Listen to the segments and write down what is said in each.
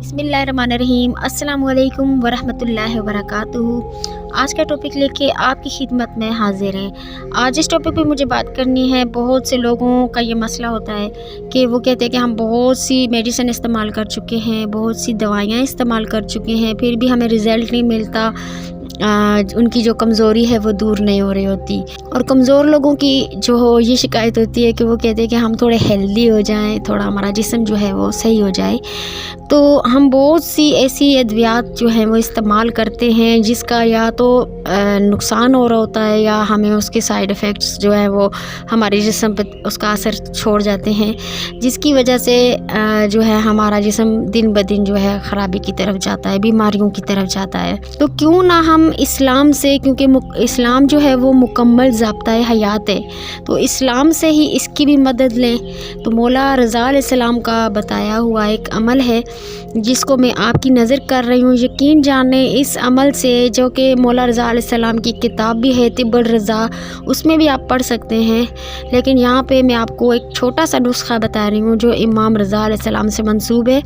बिस्मिल्लाहिर्रहमानिर्रहीम। अस्सलाम वालेकुम वरहमतुल्लाहि वबरकातुहू। आज का टॉपिक लेके आपकी खिदमत में हाजिर हैं। आज इस टॉपिक पे मुझे बात करनी है। बहुत से लोगों का ये मसला होता है कि वो कहते हैं कि हम बहुत सी मेडिसिन इस्तेमाल कर चुके हैं, बहुत सी दवाइयाँ इस्तेमाल कर चुके हैं, फिर भी हमें रिज़ल्ट नहीं मिलता। उनकी जो कमज़ोरी है वो दूर नहीं हो रही होती। और कमज़ोर लोगों की जो ये शिकायत होती है कि वो कहते हैं कि हम थोड़े हेल्दी हो जाएं, थोड़ा हमारा जिस्म जो है वो सही हो जाए। तो हम बहुत सी ऐसी अद्वियात जो हैं वो इस्तेमाल करते हैं जिसका या तो नुकसान हो रहा होता है या हमें उसके साइड इफ़ेक्ट्स जो है वो हमारे जिस्म पे उसका असर छोड़ जाते हैं, जिसकी वजह से जो है हमारा जिस्म दिन ब दिन जो है ख़राबी की तरफ जाता है, बीमारियों की तरफ जाता है। तो क्यों ना हम इस्लाम से, क्योंकि इस्लाम जो है वो मुकम्मल ज़ाब्ता हयात है, तो इस्लाम से ही इसकी भी मदद लें। तो मौला रज़ा अलैहिस्सलाम का बताया हुआ एक अमल है जिसको मैं आपकी नज़र कर रही हूँ। यकीन जाने इस अमल से, जो कि मौला रज़ा अलैहिस्सलाम की किताब भी है तिब्बुर रज़ा, उसमें भी आप पढ़ सकते हैं, लेकिन यहाँ पे मैं आपको एक छोटा सा नुस्खा बता रही हूँ जो इमाम रज़ा अलैहिस्सलाम से मंसूब है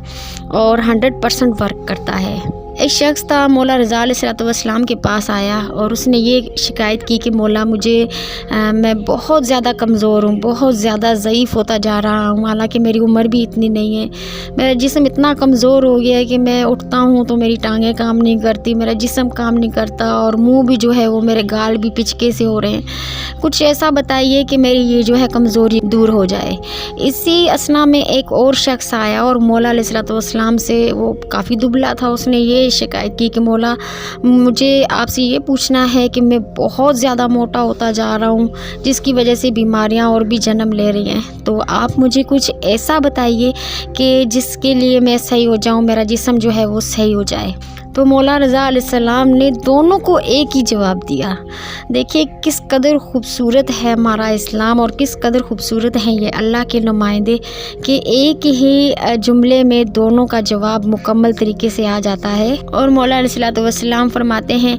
और 100% वर्क करता है। एक शख्स था, मौला रज़ा अलैहिस्सलाम के पास आया और उसने ये शिकायत की कि मौला मुझे मैं बहुत ज़्यादा कमज़ोर हूँ, बहुत ज़्यादा ज़ईफ़ होता जा रहा हूँ, हालांकि मेरी उम्र भी इतनी नहीं है। मेरा जिस्म इतना कमज़ोर हो गया है कि मैं उठता हूँ तो मेरी टांगें काम नहीं करती, मेरा जिस्म काम नहीं करता और मुँह भी जो है वो, मेरे गाल भी पिचके से हो रहे हैं। कुछ ऐसा बताइए कि मेरी ये जो है कमज़ोरी दूर हो जाए। इसी असना में एक और शख्स आया और मौला अलैहिस्सलाम से, वो काफ़ी दुबला था, उसने ये शिकायत की कि मौला मुझे आपसे ये पूछना है कि मैं बहुत ज़्यादा मोटा होता जा रहा हूँ, जिसकी वजह से बीमारियाँ और भी जन्म ले रही हैं। तो आप मुझे कुछ ऐसा बताइए कि जिसके लिए मैं सही हो जाऊँ, मेरा जिस्म जो है वो सही हो जाए। तो मौला रज़ा अलैहिस्सलाम ने दोनों को एक ही जवाब दिया। देखिए किस कदर खूबसूरत है हमारा इस्लाम और किस कदर खूबसूरत हैं ये अल्लाह के नुमाइंदे कि एक ही जुमले में दोनों का जवाब मुकम्मल तरीके से आ जाता है। और मौला अलैहिस्सलाम फरमाते हैं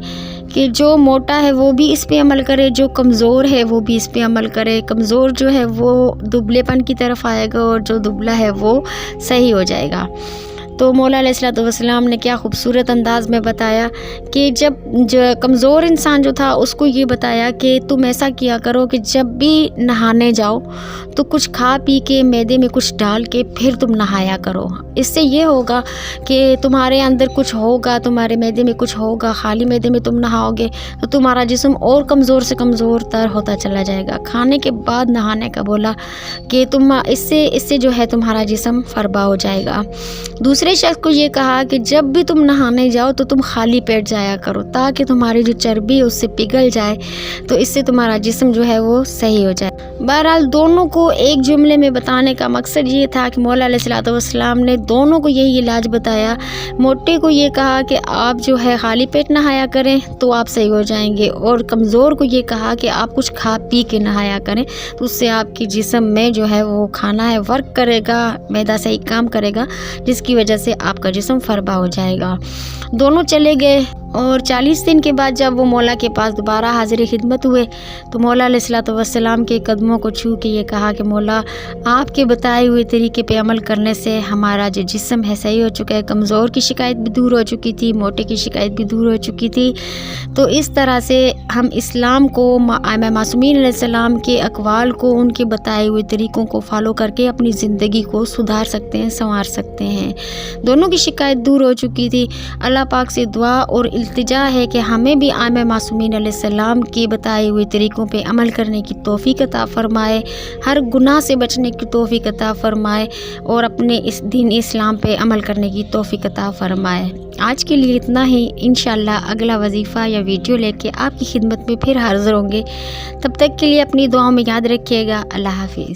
कि जो मोटा है वो भी इस पे अमल करे, जो कमज़ोर है वो भी इस पे अमल करे। कमज़ोर जो है वो दुबलेपन की तरफ आएगा और जो दुबला है वो सही हो जाएगा। तो मौला अलैहिस्सलाम ने क्या खूबसूरत अंदाज़ में बताया कि जब जो कमज़ोर इंसान जो था उसको ये बताया कि तुम ऐसा किया करो कि जब भी नहाने जाओ तो कुछ खा पी के मैदे में कुछ डाल के फिर तुम नहाया करो। इससे ये होगा कि तुम्हारे अंदर कुछ होगा, तुम्हारे मैदे में कुछ होगा। खाली मैदे में तुम नहाओगे तो तुम्हारा जिस्म और कमज़ोर से कमज़ोर तर होता चला जाएगा। खाने के बाद नहाने का बोला कि तुम इससे जो है तुम्हारा जिस्म फरबा हो जाएगा। दूसरे शख्स को ये कहा कि जब भी तुम नहाने जाओ तो तुम खाली पेट जाया करो ताकि तुम्हारी जो चर्बी है उससे पिघल जाए, तो इससे तुम्हारा जिस्म जो है वो सही हो जाए। बहरहाल दोनों को एक जुमले में बताने का मकसद ये था कि मौला अलैहिस्सलाम ने दोनों को यही इलाज बताया। मोटे को ये कहा कि आप जो है खाली पेट नहाया करें तो आप सही हो जाएंगे, और कमज़ोर को ये कहा कि आप कुछ खा पी के नहाया करें, तो उससे आपकी जिस्म में जो है वो खाना है वर्क करेगा, मैदा सही काम करेगा, जिसकी वजह से आपका जिस्म फरबा हो जाएगा। दोनों चले गए और 40 दिन के बाद जब वो मौला के पास दोबारा हाजिर खिदमत हुए तो मौला अलैहिस्सलाम के कदमों को छू के ये कहा कि मौला आपके बताए हुए तरीके पे अमल करने से हमारा जो जिस्म है सही हो चुका है, कमज़ोर की शिकायत भी दूर हो चुकी थी, मोटे की शिकायत भी दूर हो चुकी थी। तो इस तरह से हम इस्लाम को, मासूमीन अलैहिस्सलाम के अक़वाल को, उनके बताए हुए तरीक़ों को फॉलो करके अपनी ज़िंदगी को सुधार सकते हैं, संवार सकते हैं। दोनों की शिकायत दूर हो चुकी थी। अल्लाह पाक से दुआ और इल्तिजा है कि हमें भी मासूमीन अलैहिस्सलाम के बताए हुए तरीक़ों पे अमल करने की तौफ़ीक़ अता फ़रमाए, हर गुनाह से बचने की तौफ़ीक़ अता फ़रमाए और अपने इस दीन इस्लाम पे अमल करने की तौफ़ीक़ अता फ़रमाए। आज के लिए इतना ही। इंशाअल्लाह अगला वजीफ़ा या वीडियो लेके आपकी खिदमत में फिर हाज़िर होंगे। तब तक के लिए अपनी दुआओं में याद रखिएगा। अल्लाह हाफ़िज़।